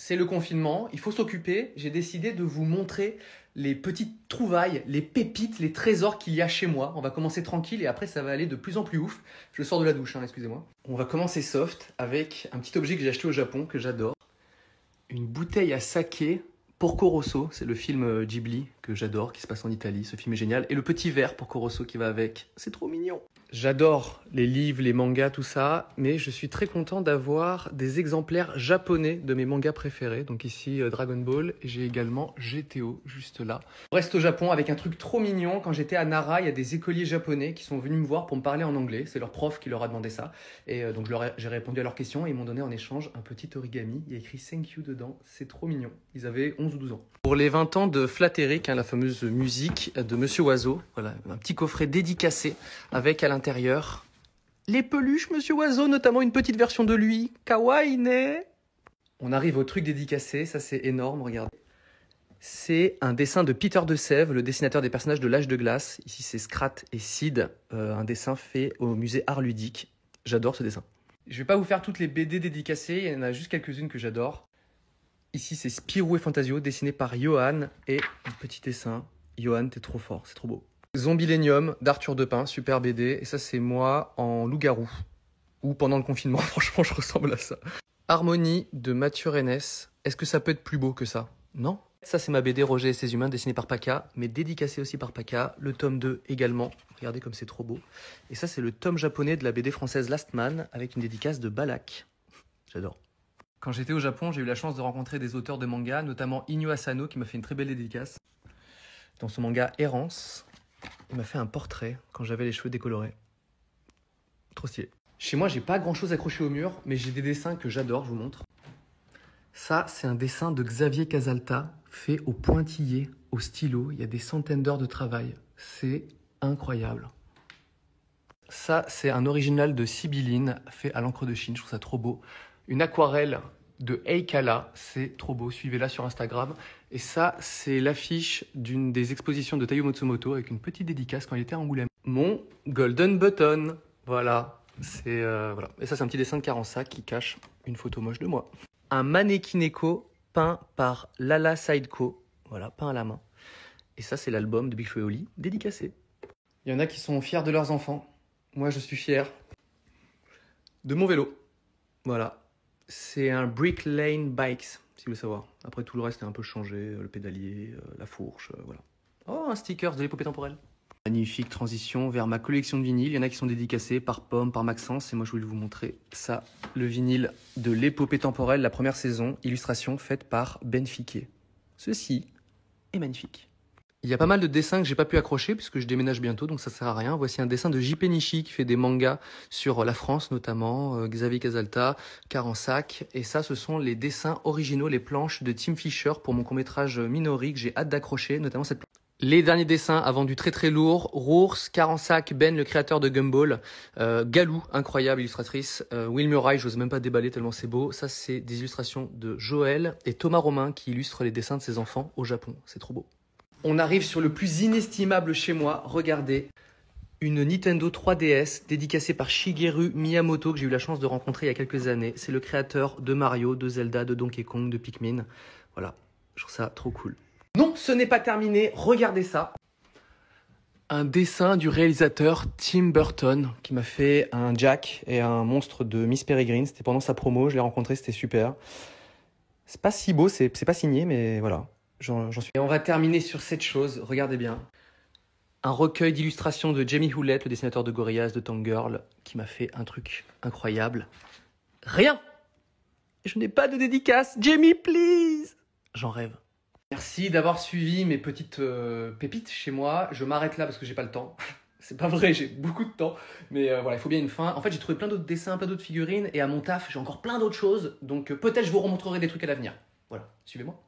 C'est le confinement, il faut s'occuper. J'ai décidé de vous montrer les petites trouvailles, les pépites, les trésors qu'il y a chez moi. On va commencer tranquille et après ça va aller de plus en plus ouf. Je sors de la douche, excusez-moi. On va commencer soft avec un petit objet que j'ai acheté au Japon, que j'adore. Une bouteille à saké Porco Rosso, c'est le film Ghibli que j'adore, qui se passe en Italie. Ce film est génial. Et le petit verre Porco Rosso qui va avec. C'est trop mignon. J'adore les livres, les mangas, tout ça, mais je suis très content d'avoir des exemplaires japonais de mes mangas préférés. Donc ici Dragon Ball, et j'ai également GTO juste là. On reste au Japon avec un truc trop mignon. Quand j'étais à Nara, il y a des écoliers japonais qui sont venus me voir pour me parler en anglais. C'est leur prof qui leur a demandé ça. Et donc j'ai répondu à leurs questions et ils m'ont donné en échange un petit origami. Il y a écrit Thank you dedans. C'est trop mignon. Ils avaient 11 ou 12 ans. Pour les 20 ans de Flat Eric, la fameuse musique de Monsieur Oiseau, voilà, un petit coffret dédicacé avec à l'intérieur les peluches Monsieur Oiseau, notamment une petite version de lui. Kawaii ne. On arrive au truc dédicacé, ça c'est énorme, regardez. C'est un dessin de Peter de Sèvres, le dessinateur des personnages de l'Âge de Glace. Ici c'est Scrat et Sid, un dessin fait au musée Art Ludique. J'adore ce dessin. Je vais pas vous faire toutes les BD dédicacées, il y en a juste quelques-unes que j'adore. Ici, c'est Spirou et Fantasio, dessiné par Johan. Et un petit dessin. Johan, t'es trop fort, c'est trop beau. Zombilenium d'Arthur Depin, super BD. Et ça, c'est moi en loup-garou. Ou pendant le confinement, franchement, je ressemble à ça. Harmonie de Mathieu Rennes. Est-ce que ça peut être plus beau que ça? Non? Ça, c'est ma BD Roger et ses humains, dessinée par Paka, mais dédicacée aussi par Paka. Le tome 2 également. Regardez comme c'est trop beau. Et ça, c'est le tome japonais de la BD française Last Man, avec une dédicace de Balak. J'adore. Quand j'étais au Japon, j'ai eu la chance de rencontrer des auteurs de manga, notamment Inyo Asano, qui m'a fait une très belle dédicace. Dans son manga Errance, il m'a fait un portrait quand j'avais les cheveux décolorés. Trop stylé. Chez moi, j'ai pas grand-chose accroché au mur, mais j'ai des dessins que j'adore, je vous montre. Ça, c'est un dessin de Xavier Casalta, fait au pointillé, au stylo. Il y a des centaines d'heures de travail. C'est incroyable. Ça, c'est un original de Sibylline, fait à l'encre de Chine. Je trouve ça trop beau. Une aquarelle de Eikala, c'est trop beau, suivez-la sur Instagram. Et ça, c'est l'affiche d'une des expositions de Taiyo Matsumoto avec une petite dédicace quand il était à Angoulême. Mon Golden Button, voilà. Voilà. Et ça, c'est un petit dessin de Karansak qui cache une photo moche de moi. Un mannequin peint par Lala Sideco, voilà, peint à la main. Et ça, c'est l'album de Big Flo et Oli, dédicacé. Il y en a qui sont fiers de leurs enfants. Moi, je suis fier de mon vélo. Voilà. C'est un Brick Lane Bikes, si vous voulez savoir. Après, tout le reste est un peu changé. Le pédalier, la fourche, voilà. Oh, un sticker de l'épopée temporelle. Magnifique transition vers ma collection de vinyles. Il y en a qui sont dédicacés par Pomme, par Maxence. Et moi, je voulais vous montrer ça. Le vinyle de l'épopée temporelle, la première saison. Illustration faite par Ben Fiquet. Ceci est magnifique. Il y a pas mal de dessins que j'ai pas pu accrocher puisque je déménage bientôt, donc ça sert à rien. Voici un dessin de JP Nishi qui fait des mangas sur la France notamment, Xavier Casalta, Karansak. Et ça, ce sont les dessins originaux, les planches de Tim Fischer pour mon court-métrage Minori que j'ai hâte d'accrocher, notamment cette planche. Les derniers dessins a vendu très très lourd. Rours, Karansak, Ben, le créateur de Gumball, Galou, incroyable illustratrice, Will Murray, j'ose même pas déballer tellement c'est beau. Ça, c'est des illustrations de Joël et Thomas Romain qui illustrent les dessins de ses enfants au Japon. C'est trop beau. On arrive sur le plus inestimable chez moi, regardez, une Nintendo 3DS dédicacée par Shigeru Miyamoto que j'ai eu la chance de rencontrer il y a quelques années. C'est le créateur de Mario, de Zelda, de Donkey Kong, de Pikmin. Voilà, je trouve ça trop cool. Non, ce n'est pas terminé, regardez ça. Un dessin du réalisateur Tim Burton qui m'a fait un Jack et un monstre de Miss Peregrine. C'était pendant sa promo, je l'ai rencontré, c'était super. C'est pas si beau, c'est pas signé, mais voilà. J'en suis. Et on va terminer sur cette chose, regardez bien. Un recueil d'illustrations de Jamie Hewlett, le dessinateur de Gorillaz, de Tank Girl, qui m'a fait un truc incroyable. Rien! Je n'ai pas de dédicace. Jamie, please! J'en rêve. Merci d'avoir suivi mes petites pépites chez moi. Je m'arrête là parce que j'ai pas le temps. C'est pas vrai, j'ai beaucoup de temps. Mais voilà, il faut bien une fin. En fait, j'ai trouvé plein d'autres dessins, plein d'autres figurines. Et à mon taf, j'ai encore plein d'autres choses. Donc peut-être je vous remontrerai des trucs à l'avenir. Voilà, suivez-moi.